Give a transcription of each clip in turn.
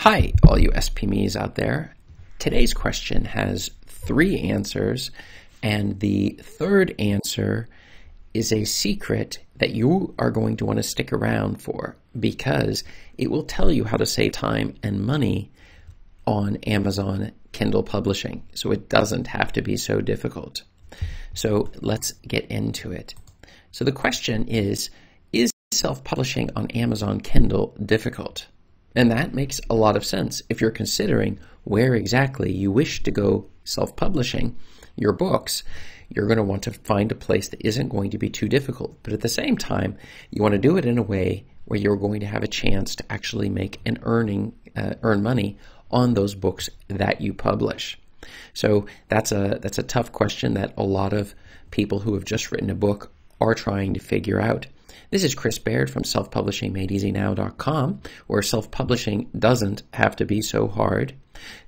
Hi, all you SPMEs out there. Today's question has 3 answers, and the third answer is a secret that you are going to want to stick around for because it will tell you how to save time and money on Amazon Kindle publishing, so it doesn't have to be so difficult. So let's get into it. So the question is self-publishing on Amazon Kindle difficult? And that makes a lot of sense if you're considering where exactly you wish to go self-publishing your books. You're going to want to find a place that isn't going to be too difficult, but at the same time, you want to do it in a way where you're going to have a chance to actually make an earn money on those books that you publish. So that's a tough question that a lot of people who have just written a book are trying to figure out. This is Chris Baird from selfpublishingmadeeasynow.com, where self-publishing doesn't have to be so hard.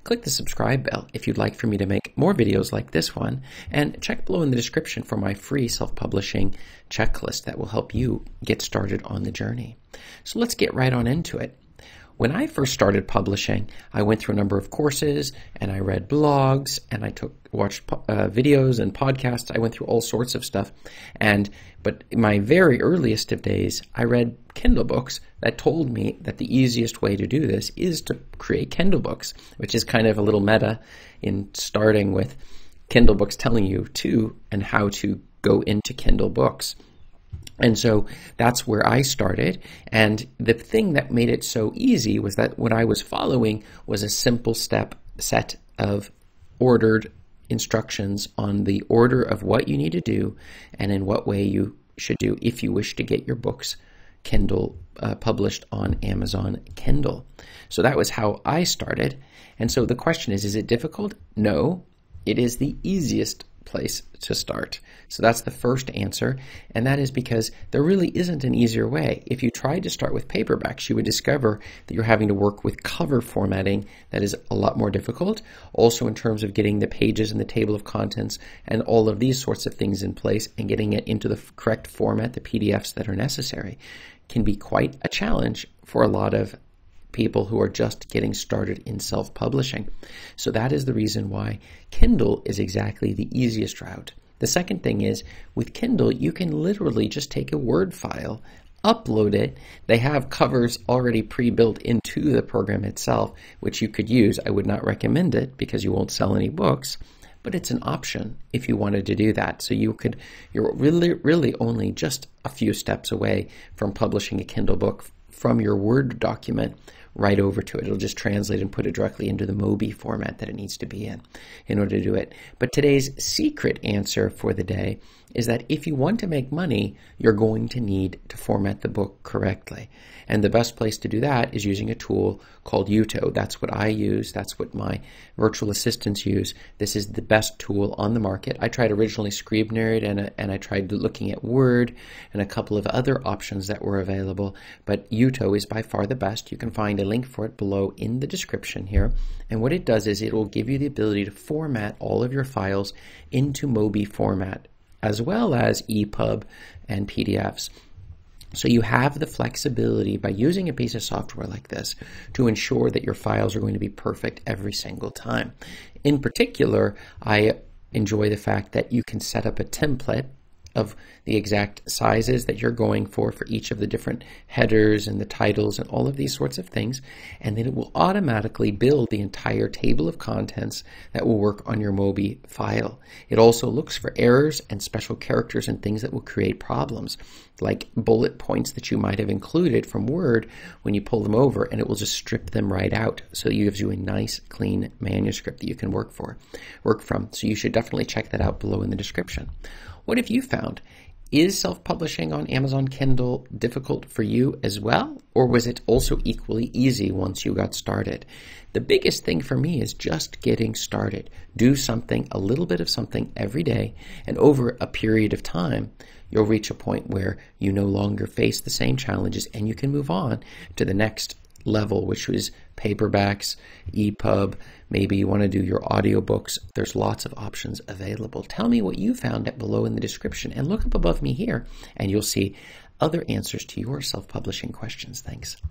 Click the subscribe bell if you'd like for me to make more videos like this one, and check below in the description for my free self-publishing checklist that will help you get started on the journey. So let's get right on into it. When I first started publishing, I went through a number of courses and I read blogs and I watched videos and podcasts. I went through all sorts of stuff. But in my very earliest of days, I read Kindle books that told me that the easiest way to do this is to create Kindle books, which is kind of a little meta in starting with Kindle books telling you to and how to go into Kindle books. And so that's where I started. And the thing that made it so easy was that what I was following was a simple set of ordered instructions on the order of what you need to do and in what way you should do if you wish to get your books Kindle published on Amazon Kindle. So that was how I started. And so the question is it difficult? No, it is the easiest place to start. So that's the first answer, and that is because there really isn't an easier way. If you tried to start with paperbacks, you would discover that you're having to work with cover formatting that is a lot more difficult. Also in terms of getting the pages and the table of contents and all of these sorts of things in place and getting it into the correct format, the PDFs that are necessary, can be quite a challenge for a lot of people who are just getting started in self-publishing. So that is the reason why Kindle is exactly the easiest route. The second thing is, with Kindle, you can literally just take a Word file, upload it. They have covers already pre-built into the program itself, which you could use. I would not recommend it because you won't sell any books, but it's an option if you wanted to do that. So you're really only just a few steps away from publishing a Kindle book from your Word document right over to it. It'll just translate and put it directly into the Mobi format that it needs to be in order to do it. But today's secret answer for the day is that if you want to make money, you're going to need to format the book correctly. And the best place to do that is using a tool called Jutoh. That's what I use. That's what my virtual assistants use. This is the best tool on the market. I tried originally Scrivener and I tried looking at Word and a couple of other options that were available, but Jutoh is by far the best. You can find a link for it below in the description here. And what it does is it will give you the ability to format all of your files into Mobi format, as well as EPUB and PDFs. So you have the flexibility by using a piece of software like this to ensure that your files are going to be perfect every single time. In particular, I enjoy the fact that you can set up a template of the exact sizes that you're going for each of the different headers and the titles and all of these sorts of things, and then it will automatically build the entire table of contents that will work on your Mobi file. It also looks for errors and special characters and things that will create problems, like bullet points that you might have included from Word when you pull them over, and it will just strip them right out. So it gives you a nice, clean manuscript that you can work from. So you should definitely check that out below in the description. What have you found? Is self-publishing on Amazon Kindle difficult for you as well, or was it also equally easy once you got started? The biggest thing for me is just getting started. Do something, a little bit of something every day, and over a period of time, you'll reach a point where you no longer face the same challenges and you can move on to the next level, which is paperbacks, EPUB, maybe you want to do your audiobooks. There's lots of options available. Tell me what you found below in the description and look up above me here and you'll see other answers to your self-publishing questions. Thanks.